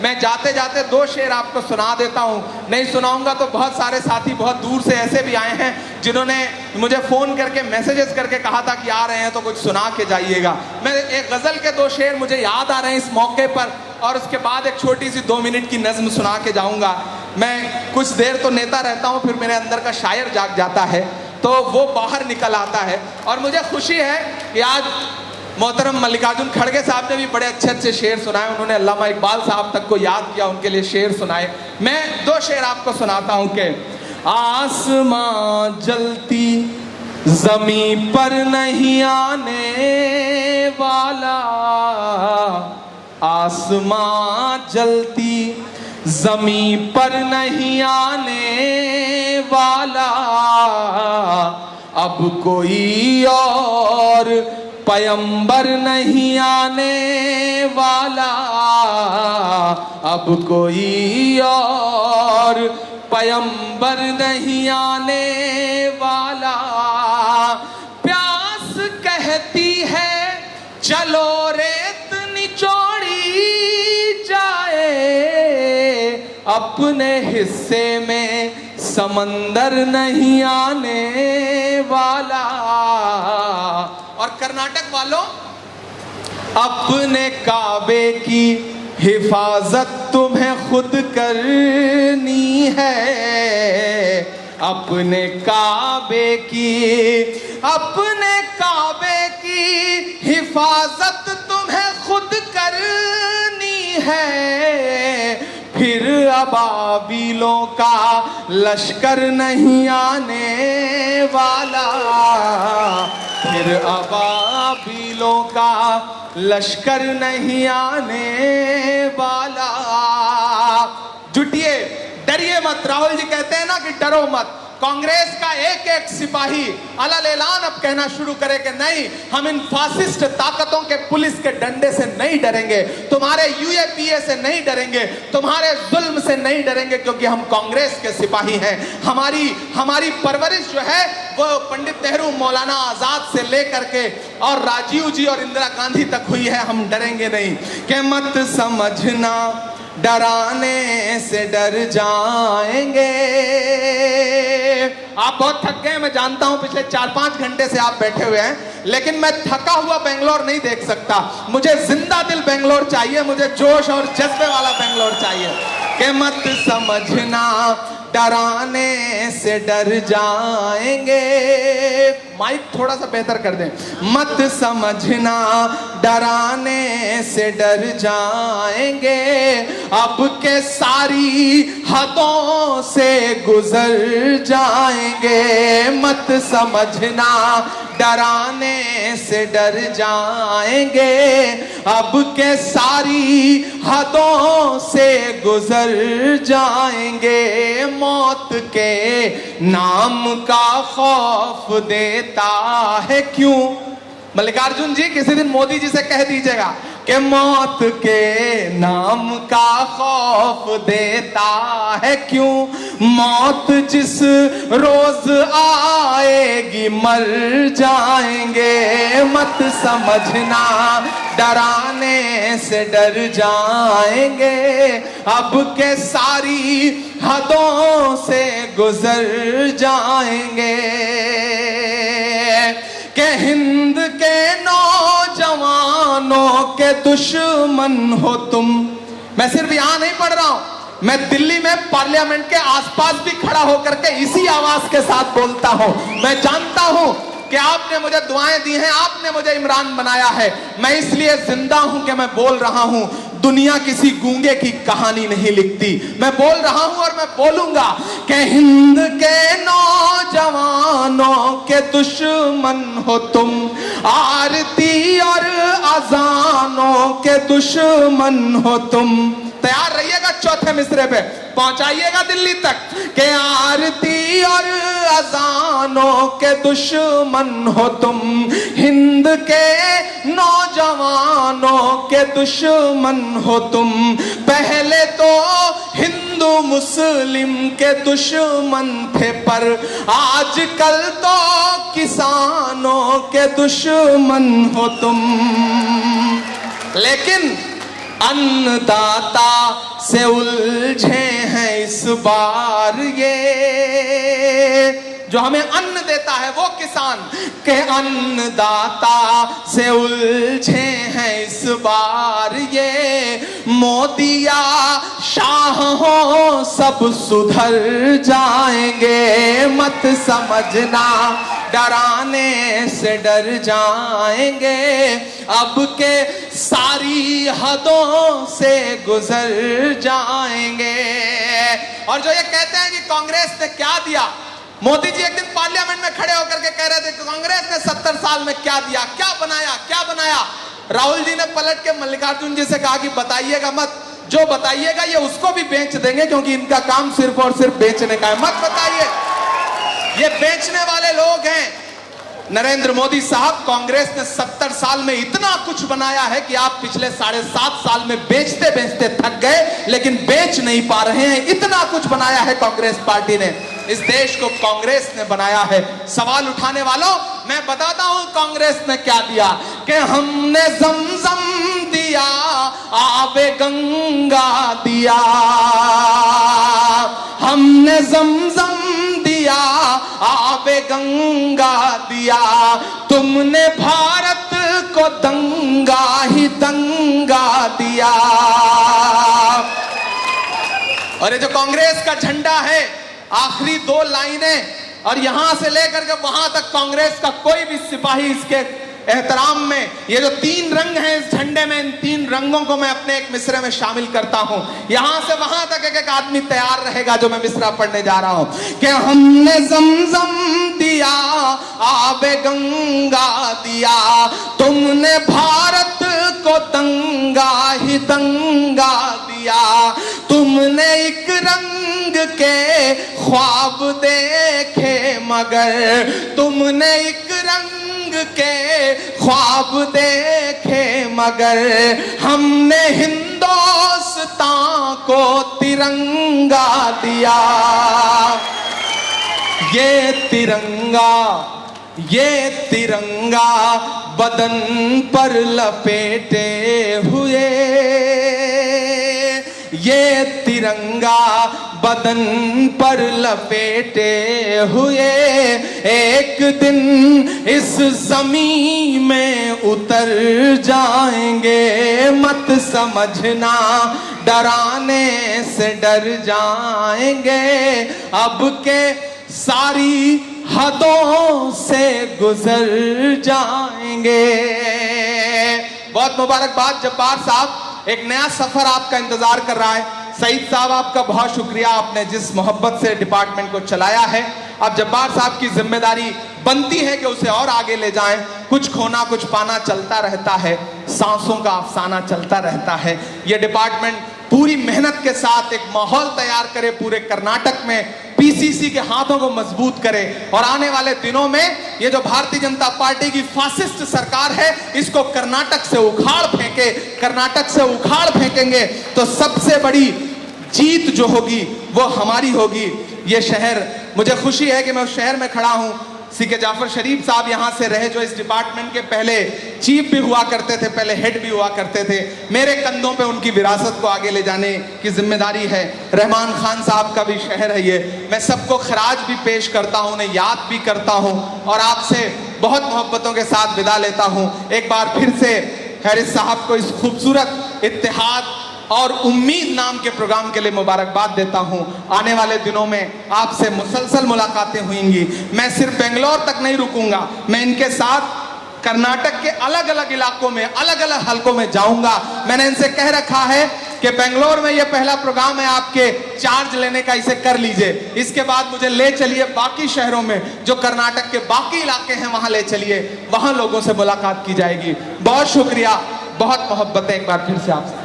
मैं जाते जाते 2 शेर आपको सुना देता हूँ। नहीं सुनाऊंगा तो बहुत सारे साथी बहुत दूर से ऐसे भी आए हैं जिन्होंने मुझे फ़ोन करके मैसेजेस करके कहा था कि आ रहे हैं तो कुछ सुना के जाइएगा। मैं एक गज़ल के 2 शेर मुझे याद आ रहे हैं इस मौके पर, और उसके बाद एक छोटी सी 2 मिनट की नज़्म सुना के जाऊँगा। मैं कुछ देर तो नेता रहता हूँ, फिर मेरे अंदर का शायर जाग जाता है तो वो बाहर निकल आता है। और मुझे खुशी है कि आज मोहतरम मल्लिकार्जुन खड़गे साहब ने भी बड़े अच्छे अच्छे शेर सुनाए। उन्होंने अल्लामा इकबाल साहब तक को याद किया, उनके लिए शेर सुनाए। मैं 2 शेर आपको सुनाता हूँ कि आसमां जलती जमी पर नहीं आने वाला, आसमां जलती जमी पर नहीं आने वाला, अब कोई और पैगंबर नहीं आने वाला, अब कोई और पैगंबर नहीं आने वाला। प्यास कहती है चलो रेत निचोड़ी जाए, अपने हिस्से में समंदर नहीं आने वाला। और कर्नाटक वालों, अपने काबे की हिफाजत तुम्हें खुद करनी है, अपने काबे की हिफाजत तुम्हें खुद करनी है। फिर अबाबिलों का लश्कर नहीं आने वाला, फिर अबाबिलों का लश्कर नहीं आने वाला। जुटिए, डरिए मत। राहुल जी कहते हैं ना कि डरो मत। कांग्रेस का एक एक सिपाही अलग ऐलान अब कहना शुरू करे कि नहीं, हम इन फासिस्ट ताकतों के पुलिस के डंडे से नहीं डरेंगे, तुम्हारे यूएपीए से नहीं डरेंगे, तुम्हारे जुल्म से नहीं डरेंगे, क्योंकि हम कांग्रेस के सिपाही हैं। हमारी परवरिश जो है वो पंडित नेहरू, मौलाना आजाद से लेकर के और राजीव जी और इंदिरा गांधी तक हुई है। हम डरेंगे नहीं। कि मत समझना डराने से डर जाएंगे। आप बहुत थक गए, मैं जानता हूं, पिछले 4-5 घंटे से आप बैठे हुए हैं, लेकिन मैं थका हुआ बेंगलोर नहीं देख सकता। मुझे जिंदा दिल बेंगलोर चाहिए, मुझे जोश और जज्बे वाला बेंगलोर चाहिए। कि मत समझना डराने से डर जाएंगे। माइक थोड़ा सा बेहतर कर दें। मत समझना डराने से डर जाएंगे, अब के सारी हदों से गुजर जाएंगे। मत समझना डराने से डर जाएंगे, अब के सारी हदों से गुजर जाएंगे। मौत के नाम का खौफ देता है क्यों? मल्लिकार्जुन जी किसी दिन मोदी जी से कह दीजिएगा कि मौत के नाम का खौफ देता है क्यों? मौत जिस रोज आएगी मर जाएंगे। मत समझना डराने से डर जाएंगे, अब के सारी हदों से गुजर जाएंगे। के हिंद के नौजवानों के दुश्मन हो तुम। मैं सिर्फ यहां नहीं पढ़ रहा हूं, मैं दिल्ली में पार्लियामेंट के आसपास भी खड़ा होकर के इसी आवाज के साथ बोलता हूं। मैं जानता हूं कि आपने मुझे दुआएं दी हैं, आपने मुझे इमरान बनाया है। मैं इसलिए जिंदा हूं कि मैं बोल रहा हूं। दुनिया किसी गूंगे की कहानी नहीं लिखती। मैं बोल रहा हूं और मैं बोलूंगा कि हिंद के नौजवानों के दुश्मन हो तुम, आरती और अजानों के दुश्मन हो तुम। तैयार रहिएगा, चौथे मिसरे पे पहुंचाइएगा दिल्ली तक। के आरती और अजानों के दुश्मन हो तुम, हिंद के नौजवानों के दुश्मन हो तुम। पहले तो हिंदू मुस्लिम के दुश्मन थे, पर आजकल तो किसानों के दुश्मन हो तुम। लेकिन अन्नदाता से उलझे हैं इस बार ये, जो हमें अन्न देता है वो किसान के अन्नदाता से उलझे हैं इस बार ये। मोदी या शाह हो सब सुधर जाएंगे, मत समझना डराने से डर जाएंगे, अब के सारी हदों से गुजर जाएंगे। और जो ये कहते हैं कि कांग्रेस ने क्या दिया, मोदी जी एक दिन पार्लियामेंट में खड़े होकर के कह रहे थे कि कांग्रेस ने 70 साल में क्या दिया, क्या बनाया, क्या बनाया। राहुल जी ने पलट के मल्लिकार्जुन जी से कहा कि बताइएगा मत, जो बताइएगा ये उसको भी बेच देंगे, क्योंकि इनका काम सिर्फ और सिर्फ बेचने का है, मत बताइए। ये बेचने वाले लोग हैं। नरेंद्र मोदी साहब, कांग्रेस ने 70 साल में इतना कुछ बनाया है कि आप पिछले 7.5 साल में बेचते बेचते थक गए, लेकिन बेच नहीं पा रहे हैं। इतना कुछ बनाया है कांग्रेस पार्टी ने, इस देश को कांग्रेस ने बनाया है। सवाल उठाने वालों, मैं बताता हूं कांग्रेस ने क्या दिया, कि हमने ज़मज़म दिया, आबे गंगा दिया, हमने ज़मज़म दिया, आबे गंगा दिया, तुमने भारत को दंगा ही दंगा दिया। और ये जो कांग्रेस का झंडा है, आखिरी 2 लाइनें, और यहां से लेकर के वहां तक कांग्रेस का कोई भी सिपाही इसके एहतराम में, ये जो 3 रंग हैं इस झंडे में, इन 3 रंगों को मैं अपने एक मिसरे में शामिल करता हूं। यहां से वहां तक एक एक आदमी तैयार रहेगा जो मैं मिसरा पढ़ने जा रहा हूं, कि हमने ज़मज़म दिया, आबे गंगा दिया, तुमने भारत को दंगा ही दंगा दिया, तुमने एक रंग के ख्वाब देखे मगर, तुमने एक रंग के ख्वाब देखे मगर, हमने हिंदुस्तान को तिरंगा दिया। ये तिरंगा बदन पर लपेटे हुए, ये तिरंगा बदन पर लपेटे हुए, एक दिन इस जमीन में उतर जाएंगे, मत समझना डराने से डर जाएंगे, अब के सारी हदों से गुजर जाएंगे। बहुत मुबारकबाद जब्बार साहब, एक नया सफर आपका इंतजार कर रहा है। सईद साहब, आपका बहुत शुक्रिया, आपने जिस मोहब्बत से डिपार्टमेंट को चलाया है। अब जब्बार साहब की जिम्मेदारी बनती है कि उसे और आगे ले जाएं। कुछ खोना कुछ पाना चलता रहता है, सांसों का अफसाना चलता रहता है। यह डिपार्टमेंट पूरी मेहनत के साथ एक माहौल तैयार करे, पूरे कर्नाटक में पीसीसी के हाथों को मजबूत करे, और आने वाले दिनों में ये जो भारतीय जनता पार्टी की फासिस्ट सरकार है, इसको कर्नाटक से उखाड़ फेंके। कर्नाटक से उखाड़ फेंकेंगे तो सबसे बड़ी जीत जो होगी वो हमारी होगी। ये शहर, मुझे खुशी है कि मैं उस शहर में खड़ा हूं। सीके जाफर शरीफ साहब यहाँ से रहे, जो इस डिपार्टमेंट के पहले चीफ भी हुआ करते थे, पहले हेड भी हुआ करते थे। मेरे कंधों पे उनकी विरासत को आगे ले जाने की जिम्मेदारी है। रहमान खान साहब का भी शहर है ये। मैं सबको खराज भी पेश करता हूँ, उन्हें याद भी करता हूँ, और आपसे बहुत मोहब्बतों के साथ विदा लेता हूँ। एक बार फिर से हैरिस साहब को इस खूबसूरत इत्तेहाद और उम्मीद नाम के प्रोग्राम के लिए मुबारकबाद देता हूं। आने वाले दिनों में आपसे मुसलसल मुलाकातें होंगी। मैं सिर्फ बेंगलोर तक नहीं रुकूंगा, मैं इनके साथ कर्नाटक के अलग अलग इलाकों में, अलग अलग हलकों में जाऊंगा। मैंने इनसे कह रखा है कि बेंगलोर में ये पहला प्रोग्राम है आपके चार्ज लेने का, इसे कर लीजिए। इसके बाद मुझे ले चलिए बाकी शहरों में, जो कर्नाटक के बाकी इलाके हैं वहां ले चलिए, वहां लोगों से मुलाकात की जाएगी। बहुत शुक्रिया, बहुत मोहब्बतें एक बार फिर से आपसे।